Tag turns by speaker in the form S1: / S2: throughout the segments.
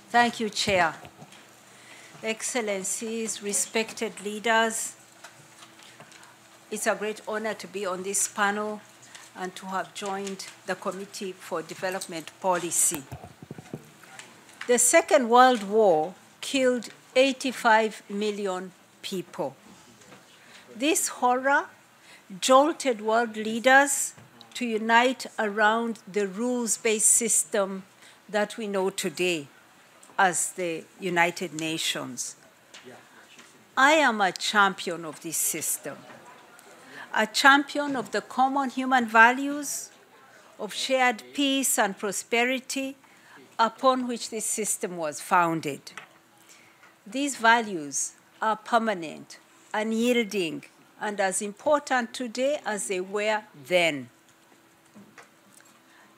S1: Thank you, Chair. Excellencies, respected leaders, it's a great honor to be on this panel and to have joined the Committee for Development Policy. The Second World War killed 85 million people. This horror jolted world leaders to unite around the rules-based system that we know today as the United Nations. I am a champion of this system, a champion of the common human values of shared peace and prosperity upon which this system was founded. These values are permanent, unyielding, and as important today as they were then.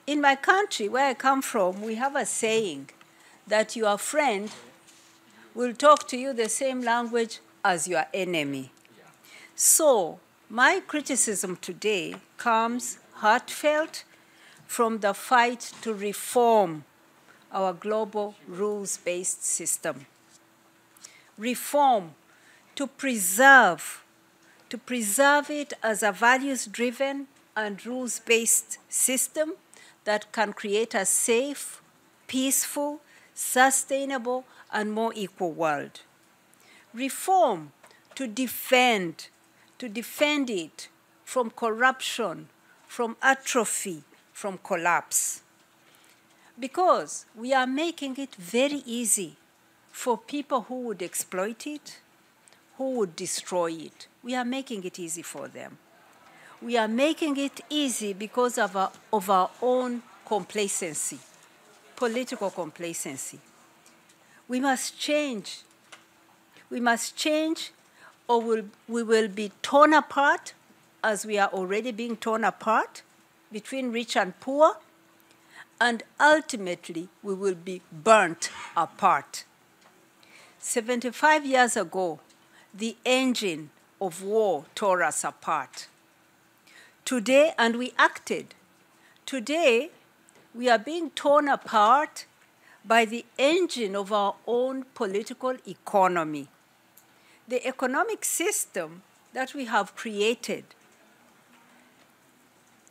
S1: In my country, where I come from, we have a saying that your friend will talk to you the same language as your enemy. So my criticism today comes heartfelt from the fight to reform our global rules-based system. Reform to preserve it as a values-driven and rules-based system that can create a safe, peaceful, sustainable, and more equal world. Reform to defend it from corruption, from atrophy, from collapse. Because we are making it very easy for people who would exploit it, who would destroy it. We are making it easy for them. We are making it easy because of our own complacency, political complacency. We must change. We must change or we will be torn apart as we are already being torn apart between rich and poor, and ultimately we will be burnt apart. 75 years ago, the engine of war tore us apart. Today, and we acted. Today, we are being torn apart by the engine of our own political economy. The economic system that we have created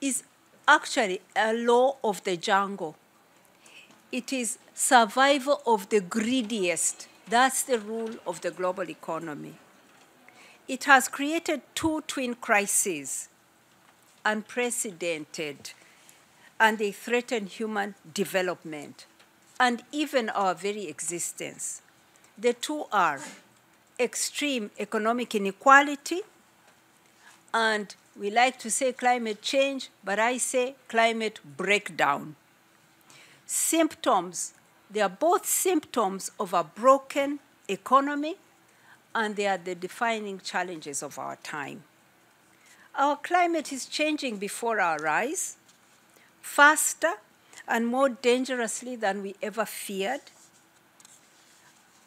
S1: is actually a law of the jungle. It is survival of the greediest. That's the rule of the global economy. It has created two twin crises, unprecedented, and they threaten human development and even our very existence. The two are extreme economic inequality, and we like to say climate change, but I say climate breakdown. Symptoms, they are both symptoms of a broken economy, and they are the defining challenges of our time. Our climate is changing before our eyes, faster and more dangerously than we ever feared,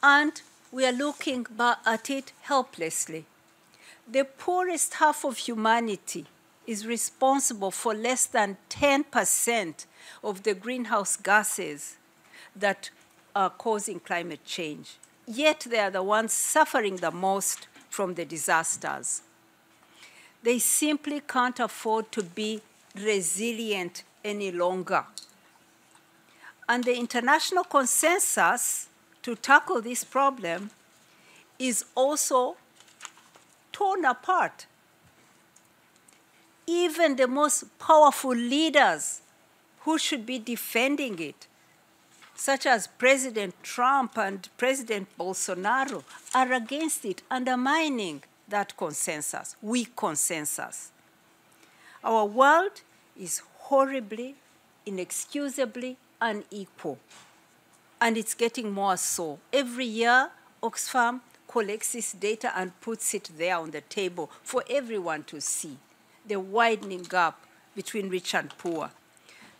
S1: and we are looking back at it helplessly. The poorest half of humanity is responsible for less than 10% of the greenhouse gases that are causing climate change. Yet they are the ones suffering the most from the disasters. They simply can't afford to be resilient any longer. And the international consensus to tackle this problem is also torn apart. Even the most powerful leaders who should be defending it, such as President Trump and President Bolsonaro, are against it, undermining that consensus, weak consensus. Our world is horribly, inexcusably unequal, and it's getting more so. Every year, Oxfam collects this data and puts it there on the table for everyone to see, the widening gap between rich and poor.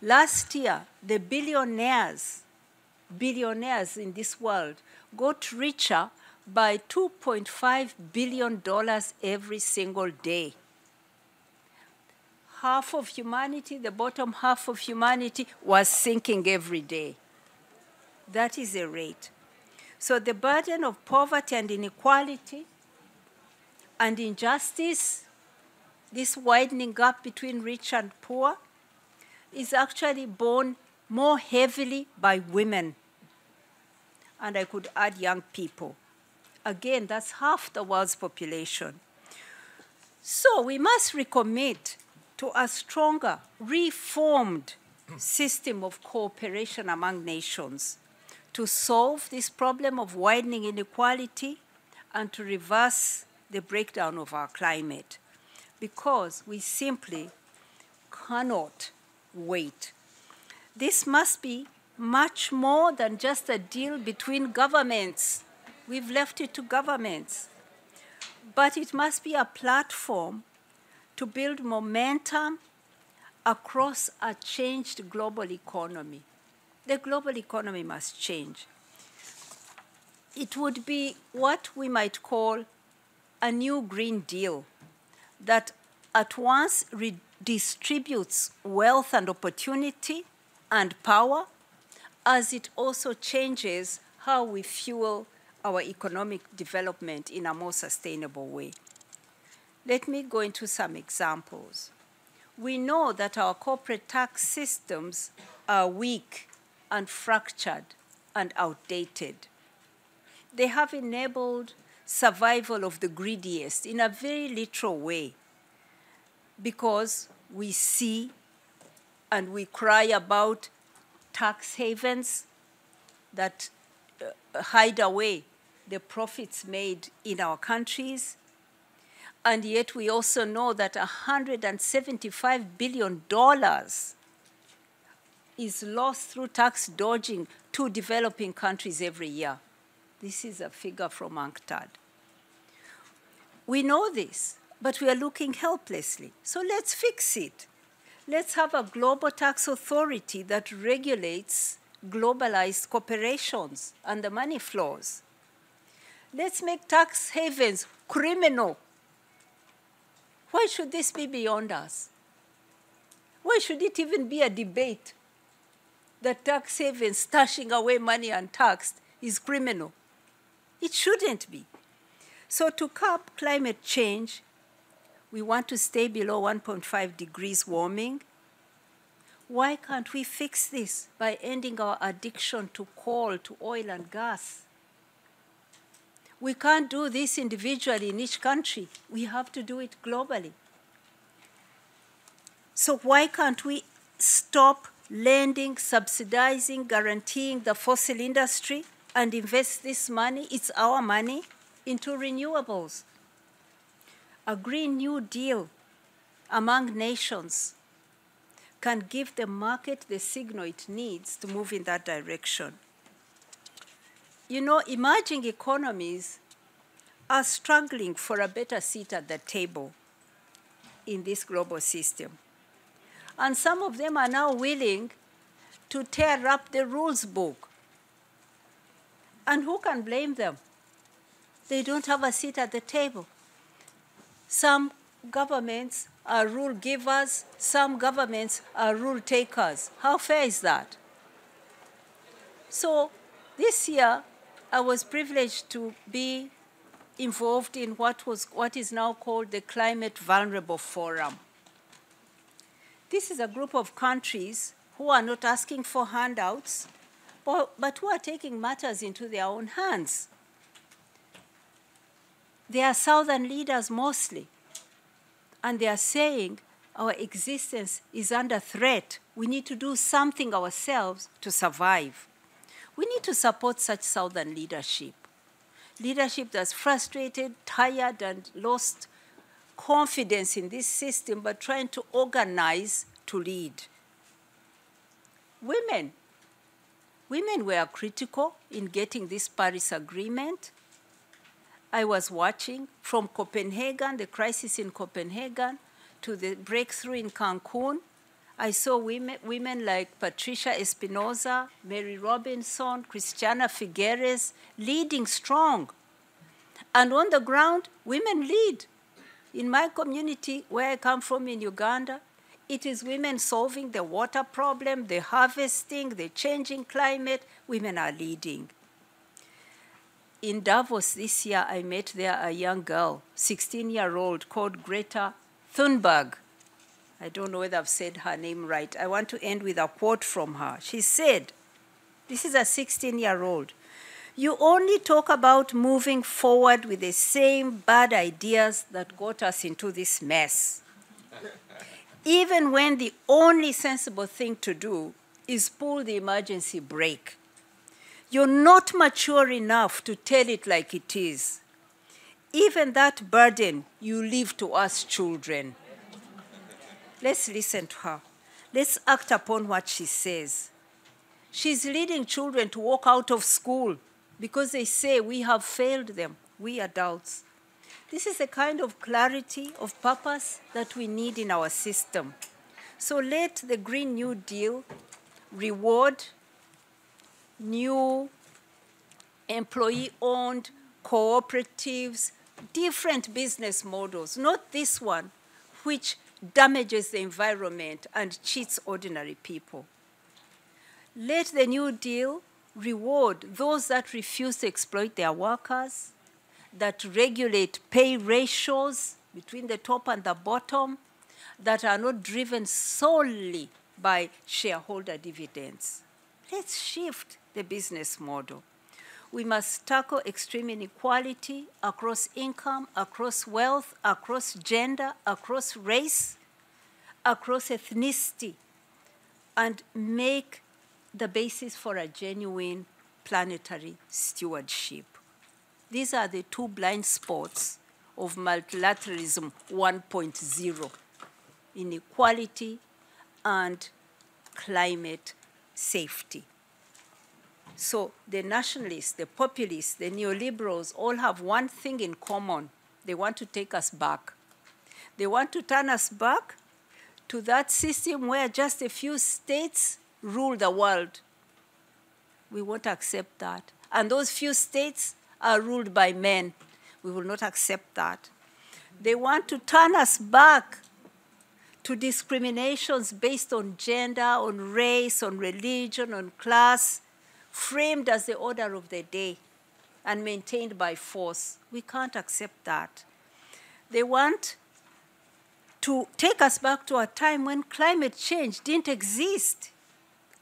S1: Last year, the billionaires in this world got richer by $2.5 billion every single day. Half of humanity, the bottom half of humanity, was sinking every day. That is the rate. So the burden of poverty and inequality and injustice, this widening gap between rich and poor, is actually borne more heavily by women. And I could add young people. Again, that's half the world's population. So we must recommit to a stronger, reformed system of cooperation among nations to solve this problem of widening inequality and to reverse the breakdown of our climate, because we simply cannot wait. This must be much more than just a deal between governments. We've left it to governments. But it must be a platform to build momentum across a changed global economy. The global economy must change. It would be what we might call a new Green Deal that at once redistributes wealth and opportunity and power, as it also changes how we fuel our economic development in a more sustainable way. Let me go into some examples. We know that our corporate tax systems are weak and fractured and outdated. They have enabled survival of the greediest in a very literal way, because we see and we cry about tax havens that hide away the profits made in our countries. And yet we also know that $175 billion is lost through tax dodging to developing countries every year. This is a figure from UNCTAD. We know this, but we are looking helplessly. So let's fix it. Let's have a global tax authority that regulates globalized corporations and the money flows. Let's make tax havens criminal. Why should this be beyond us? Why should it even be a debate that tax havens stashing away money untaxed is criminal? It shouldn't be. So to curb climate change, we want to stay below 1.5 degrees warming. Why can't we fix this by ending our addiction to coal, to oil and gas? We can't do this individually in each country. We have to do it globally. So why can't we stop lending, subsidizing, guaranteeing the fossil industry and invest this money, it's our money, into renewables? A Green New Deal among nations can give the market the signal it needs to move in that direction. You know, emerging economies are struggling for a better seat at the table in this global system. And some of them are now willing to tear up the rules book. And who can blame them? They don't have a seat at the table. Some governments are rule givers, some governments are rule takers. How fair is that? So this year, I was privileged to be involved in what is now called the Climate Vulnerable Forum. This is a group of countries who are not asking for handouts, but who are taking matters into their own hands. They are southern leaders mostly, and they are saying our existence is under threat. We need to do something ourselves to survive. We need to support such southern leadership. Leadership that's frustrated, tired, and lost confidence in this system, but trying to organize to lead. Women were critical in getting this Paris Agreement. I was watching from Copenhagen, the crisis in Copenhagen, to the breakthrough in Cancun. I saw women like Patricia Espinosa, Mary Robinson, Christiana Figueres leading strong. And on the ground, women lead. In my community, where I come from in Uganda, It is women solving the water problem, the harvesting, the changing climate. Women are leading. In Davos this year, I met there a young girl, 16-year-old, called Greta Thunberg. I don't know whether I've said her name right. I want to end with a quote from her. She said, this is a 16-year-old, "You only talk about moving forward with the same bad ideas that got us into this mess. Even when the only sensible thing to do is pull the emergency brake. You're not mature enough to tell it like it is. Even that burden you leave to us children." Let's listen to her. Let's act upon what she says. She's leading children to walk out of school because they say we have failed them, we adults. This is the kind of clarity of purpose that we need in our system. So let the Green New Deal reward new employee-owned cooperatives, different business models, not this one, which damages the environment and cheats ordinary people. Let the New Deal reward those that refuse to exploit their workers, that regulate pay ratios between the top and the bottom, that are not driven solely by shareholder dividends. Let's shift the business model. We must tackle extreme inequality across income, across wealth, across gender, across race, across ethnicity, and make the basis for a genuine planetary stewardship. These are the two blind spots of multilateralism 1.0, inequality and climate safety. So the nationalists, the populists, the neoliberals all have one thing in common. They want to take us back. They want to turn us back to that system where just a few states rule the world. We won't accept that. And those few states are ruled by men. We will not accept that. They want to turn us back to discriminations based on gender, on race, on religion, on class, framed as the order of the day and maintained by force. We can't accept that. They want to take us back to a time when climate change didn't exist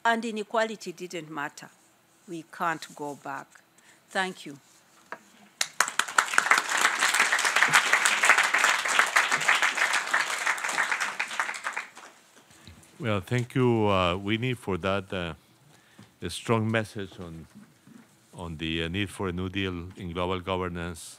S1: and inequality didn't matter. We can't go back. Thank you.
S2: Well, thank you, Winnie, for that strong message on the need for a new deal in global governance